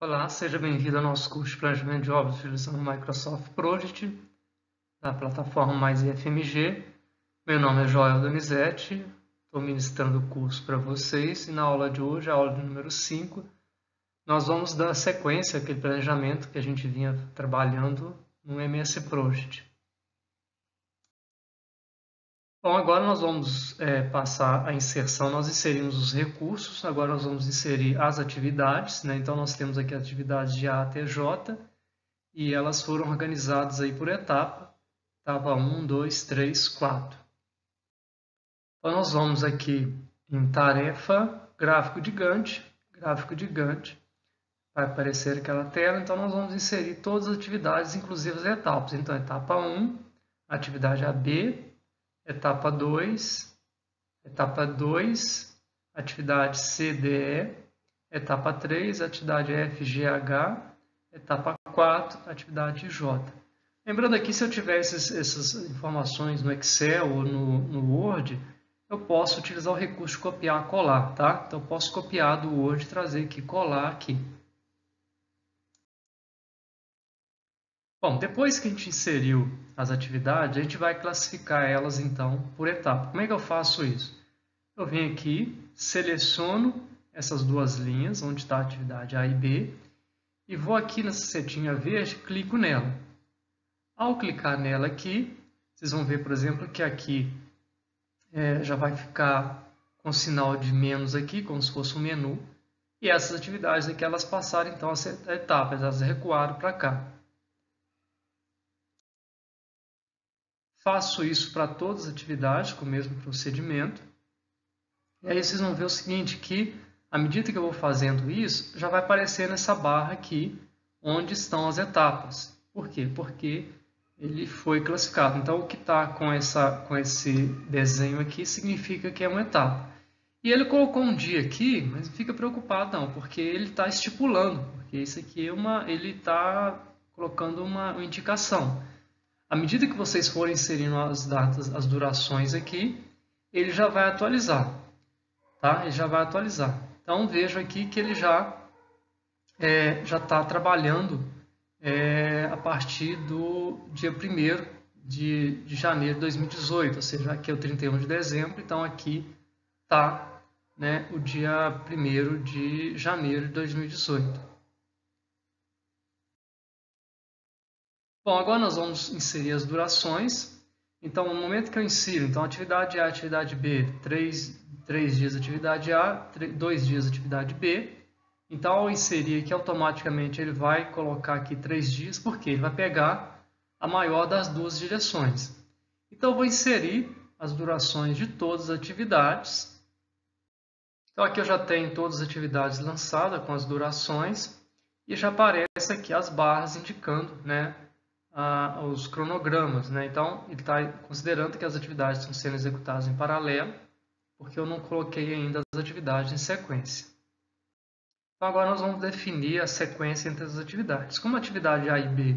Olá, seja bem-vindo ao nosso curso de Planejamento de Obras utilizando o Microsoft Project, da plataforma Mais IFMG. Meu nome é Joel Donizete, estou ministrando o curso para vocês e na aula de hoje, a aula de número 5, nós vamos dar sequência àquele planejamento que a gente vinha trabalhando no MS Project. Bom, agora nós vamos passar a inserção, nós inserimos os recursos, agora nós vamos inserir as atividades, né? Então nós temos aqui atividades de A até J e elas foram organizadas aí por etapa 1, 2, 3, 4. Então nós vamos aqui em tarefa, gráfico de Gantt, vai aparecer aquela tela, então nós vamos inserir todas as atividades, inclusive as etapas. Então etapa 1, atividade AB, etapa 2, atividade CDE, etapa 3, atividade FGH, etapa 4, atividade J. Lembrando aqui, se eu tiver essas informações no Excel ou no Word, eu posso utilizar o recurso de copiar e colar, tá? Então eu posso copiar do Word e trazer aqui, colar aqui. Bom, depois que a gente inseriu as atividades, a gente vai classificar elas, então, por etapa. Como é que eu faço isso? Eu venho aqui, seleciono essas duas linhas, onde está a atividade A e B, e vou aqui nessa setinha verde, clico nela. Ao clicar nela aqui, vocês vão ver, por exemplo, que aqui já vai ficar com sinal de menos aqui, como se fosse um menu, e essas atividades aqui, elas passaram, então, as etapas, elas recuaram para cá. Faço isso para todas as atividades, com o mesmo procedimento. E aí vocês vão ver o seguinte, que à medida que eu vou fazendo isso, já vai aparecer nessa barra aqui, onde estão as etapas. Por quê? Porque ele foi classificado. Então, o que está com esse desenho aqui significa que é uma etapa. E ele colocou um dia aqui, mas não fica preocupado não, porque ele está estipulando, porque isso aqui ele está colocando uma indicação. À medida que vocês forem inserindo as datas, as durações aqui, ele já vai atualizar, tá? Ele já vai atualizar. Então, vejo aqui que ele já está trabalhando a partir do dia 1º de janeiro de 2018, ou seja, aqui é o 31 de dezembro, então aqui está, né, o dia 1º de janeiro de 2018. Bom, agora nós vamos inserir as durações. Então, no momento que eu insiro, então, atividade A, atividade B, 3 dias atividade A, 2 dias atividade B. Então, ao inserir aqui, automaticamente ele vai colocar aqui 3 dias, porque ele vai pegar a maior das duas direções. Então, eu vou inserir as durações de todas as atividades. Então, aqui eu já tenho todas as atividades lançadas com as durações e já aparece aqui as barras indicando, né, os cronogramas, né? Então, ele está considerando que as atividades estão sendo executadas em paralelo, porque eu não coloquei ainda as atividades em sequência. Então, agora nós vamos definir a sequência entre as atividades. Como a atividade A e B,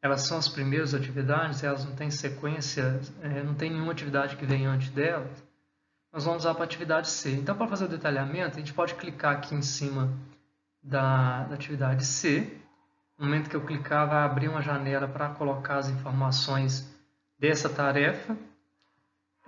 elas são as primeiras atividades, elas não têm sequência, não tem nenhuma atividade que vem antes delas, nós vamos usar para a atividade C. Então, para fazer o detalhamento, a gente pode clicar aqui em cima da atividade C. No momento que eu clicar, vai abrir uma janela para colocar as informações dessa tarefa.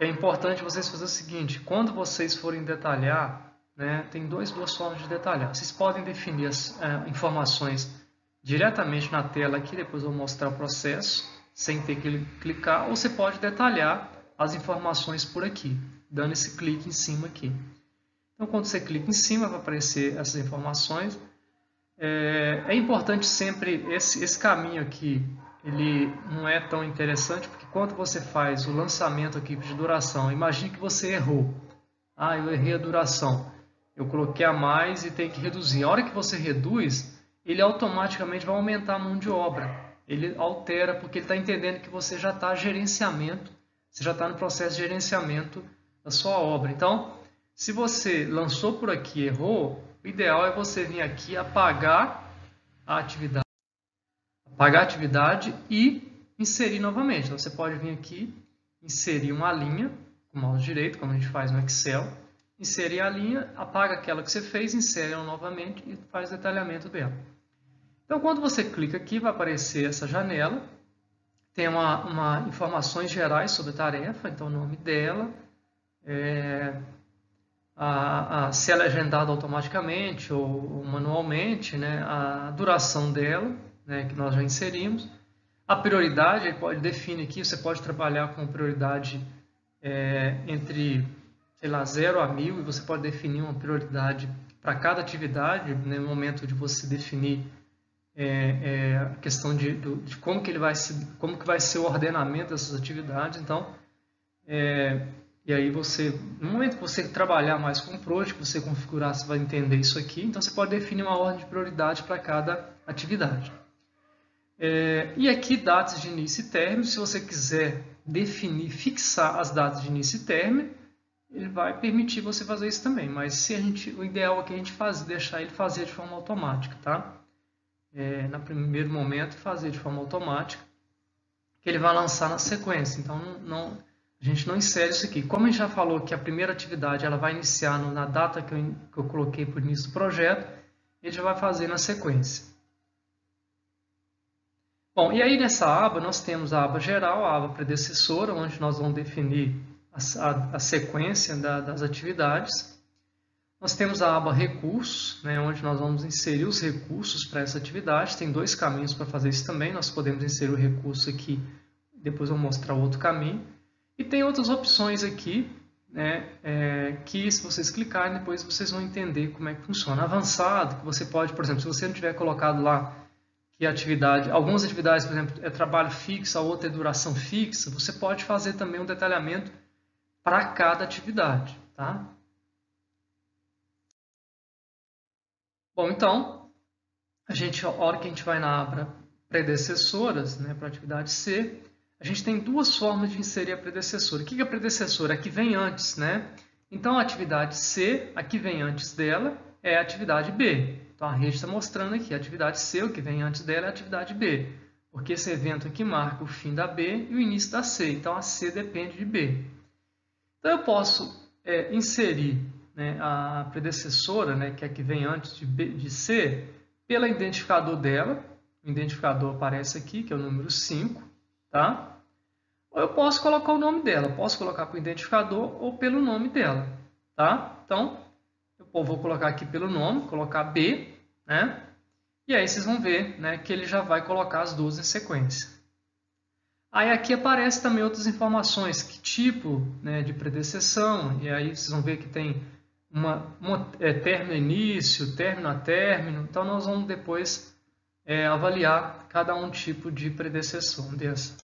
É importante vocês fazerem o seguinte, quando vocês forem detalhar, né, tem duas formas de detalhar. Vocês podem definir as informações diretamente na tela aqui, depois eu vou mostrar o processo, sem ter que clicar, ou você pode detalhar as informações por aqui, dando esse clique em cima aqui. Então, quando você clica em cima, vai aparecer essas informações. É importante sempre, esse caminho aqui, ele não é tão interessante, porque quando você faz o lançamento aqui de duração, imagine que você errou. Eu errei a duração. Eu coloquei a mais e tenho que reduzir. A hora que você reduz, ele automaticamente vai aumentar a mão de obra. Ele altera, porque ele está entendendo que você já está você já está no processo de gerenciamento da sua obra. Então, se você lançou por aqui e errou, o ideal é você vir aqui apagar a atividade e inserir novamente. Então, você pode vir aqui, inserir uma linha com o mouse direito, como a gente faz no Excel, inserir a linha, apaga aquela que você fez, insere ela novamente e faz o detalhamento dela. Então, quando você clica aqui, vai aparecer essa janela. Tem informações gerais sobre a tarefa, então o nome dela, se ela é agendada automaticamente ou manualmente, né, a duração dela, né, que nós já inserimos. A prioridade, ele pode definir aqui, você pode trabalhar com prioridade entre, sei lá, 0 a 1000, e você pode definir uma prioridade para cada atividade, né, no momento de você definir a questão de como que como que vai ser o ordenamento dessas atividades. Então, e aí no momento que você trabalhar mais com o Project, que você configurar, você vai entender isso aqui. Então, você pode definir uma ordem de prioridade para cada atividade. E aqui, datas de início e término. Se você quiser definir, fixar as datas de início e término, ele vai permitir você fazer isso também. Mas o ideal é que a gente deixar ele fazer de forma automática, tá? No primeiro momento, fazer de forma automática, que ele vai lançar na sequência. Então, a gente não insere isso aqui. Como a gente já falou que a primeira atividade ela vai iniciar na data que eu coloquei para o início do projeto, ele já vai fazer na sequência. Bom, e aí nessa aba nós temos a aba geral, a aba predecessora, onde nós vamos definir a sequência das atividades. Nós temos a aba recursos, né, onde nós vamos inserir os recursos para essa atividade. Tem 2 caminhos para fazer isso também. Nós podemos inserir o recurso aqui, depois eu vou mostrar outro caminho. E tem outras opções aqui, né, que se vocês clicarem, depois vocês vão entender como é que funciona. Avançado, que você pode, por exemplo, se você não tiver colocado lá que algumas atividades, por exemplo, é trabalho fixo, a outra é duração fixa, você pode fazer também um detalhamento para cada atividade, tá? Bom, então, a hora que a gente vai na aba predecessoras, né, para a atividade C, a gente tem 2 formas de inserir a predecessora. O que é a predecessora? A que vem antes, né? Então, a atividade C, a que vem antes dela, é a atividade B. Então, a rede está mostrando aqui, a atividade C, o que vem antes dela é a atividade B. Porque esse evento aqui marca o fim da B e o início da C. Então, a C depende de B. Então, eu posso inserir, né, a predecessora, né, que é a que vem antes de C, pelo identificador dela. O identificador aparece aqui, que é o número 5. Tá? Ou eu posso colocar o nome dela. Posso colocar com o identificador ou pelo nome dela. Tá? Então, eu vou colocar aqui pelo nome, colocar B, né? E aí vocês vão ver, né, que ele já vai colocar as 2 em sequência. Aí aqui aparece também outras informações, que tipo, né, de predecessão, e aí vocês vão ver que tem término a início, término a término. Então nós vamos depois avaliar cada tipo de predecessão dessa.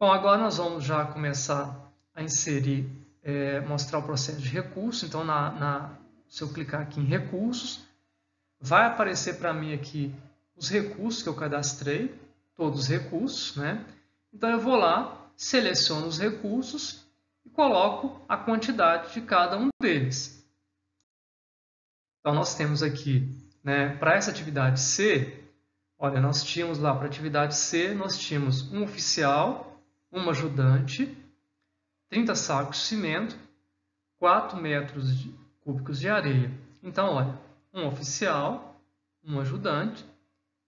Bom, agora nós vamos já começar a inserir, mostrar o processo de recurso. Então, se eu clicar aqui em recursos, vai aparecer para mim aqui os recursos que eu cadastrei, todos os recursos, né? Então, eu vou lá, seleciono os recursos e coloco a quantidade de cada um deles. Então, nós temos aqui, né, para essa atividade C, olha, nós tínhamos lá para a atividade C, nós tínhamos um oficial, um ajudante, 30 sacos de cimento, 4 metros cúbicos de areia. Então, olha, um oficial, um ajudante,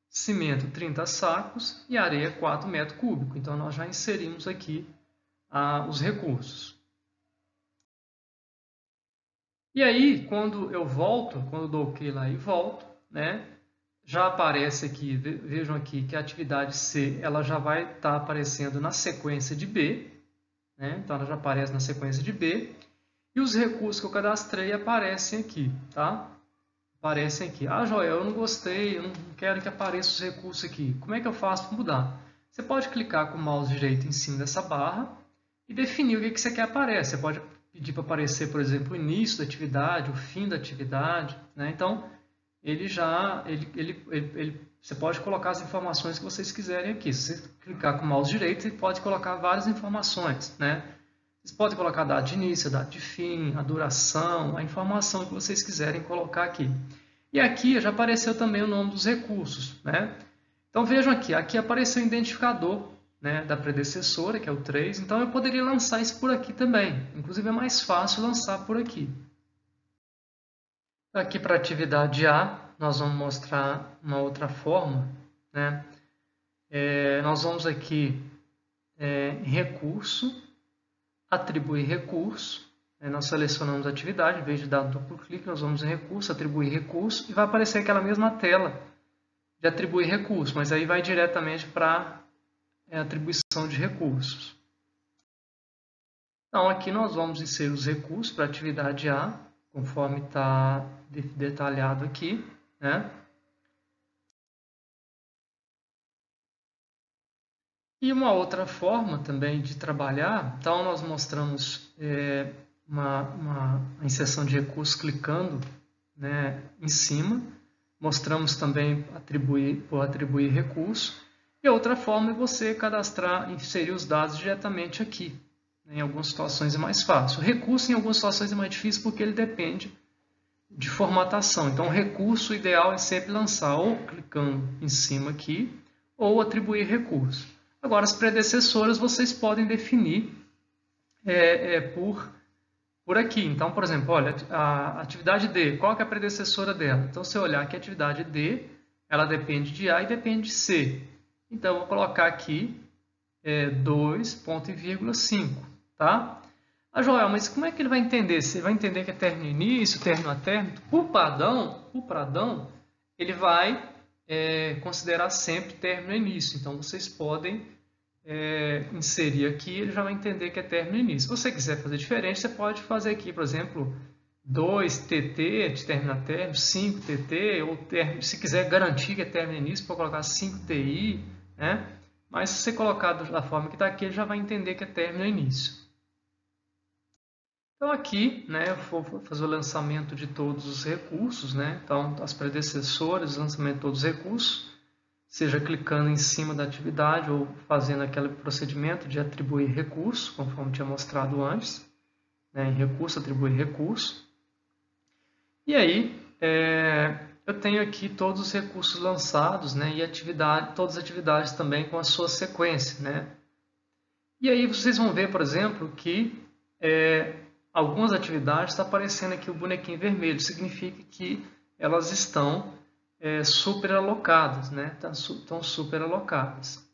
cimento 30 sacos e areia 4 metros cúbicos. Então, nós já inserimos aqui os recursos. E aí, quando eu volto, quando eu dou OK lá e volto, né, já aparece aqui, vejam aqui que a atividade C ela já vai estar aparecendo na sequência de B, né? Então ela já aparece na sequência de B, e os recursos que eu cadastrei aparecem aqui, tá? Aparecem aqui. Ah, Joel, eu não gostei, eu não quero que apareça os recursos aqui. Como é que eu faço para mudar? Você pode clicar com o mouse direito em cima dessa barra e definir o que você quer aparecer. Você pode pedir para aparecer, por exemplo, o início da atividade, o fim da atividade, né? Então, você pode colocar as informações que vocês quiserem aqui. Se você clicar com o mouse direito, você pode colocar várias informações, né? Vocês podem colocar a data de início, a data de fim, a duração, a informação que vocês quiserem colocar aqui. E aqui já apareceu também o nome dos recursos, né? Então vejam aqui apareceu o identificador, né, da predecessora, que é o 3. Então eu poderia lançar isso por aqui também. Inclusive é mais fácil lançar por aqui. Aqui para a atividade A, nós vamos mostrar uma outra forma, né? Nós vamos aqui em recurso, atribuir recurso, nós selecionamos a atividade, em vez de dar duplo clique, nós vamos em recurso, atribuir recurso, e vai aparecer aquela mesma tela de atribuir recurso, mas aí vai diretamente para a atribuição de recursos. Então, aqui nós vamos inserir os recursos para a atividade A, conforme está detalhado aqui, né? E uma outra forma também de trabalhar, então nós mostramos uma inserção de recursos clicando, né, em cima, mostramos também atribuir recurso, e outra forma é você cadastrar, inserir os dados diretamente aqui. Em algumas situações é mais fácil. O recurso em algumas situações é mais difícil porque ele depende de formatação. Então o recurso ideal é sempre lançar ou clicando em cima aqui, ou atribuir recurso. Agora, as predecessoras vocês podem definir por aqui. Então, por exemplo, olha, a atividade D, qual que é a predecessora dela? Então, se eu olhar aqui, a atividade D, ela depende de A e depende de C. Então, eu vou colocar aqui 2,5, tá? Ah, Joel, mas como é que ele vai entender? Você vai entender que é término início, término a término? Por padrão, ele vai considerar sempre término início. Então, vocês podem inserir aqui, ele já vai entender que é término início. Se você quiser fazer diferente, você pode fazer aqui, por exemplo, 2TT de término a término, 5TT, ou se quiser garantir que é término início, pode colocar 5TI, né? Mas se você colocar da forma que está aqui, ele já vai entender que é término início. Então aqui, né, eu vou fazer o lançamento de todos os recursos, né? Então as predecessoras, lançamento de todos os recursos, seja clicando em cima da atividade ou fazendo aquele procedimento de atribuir recurso, conforme tinha mostrado antes, né, em recurso, atribuir recurso. E aí, eu tenho aqui todos os recursos lançados, né, e todas as atividades também com a sua sequência, né? E aí vocês vão ver, por exemplo, que algumas atividades está aparecendo aqui o bonequinho vermelho, significa que elas estão superalocadas, né? Estão superalocadas.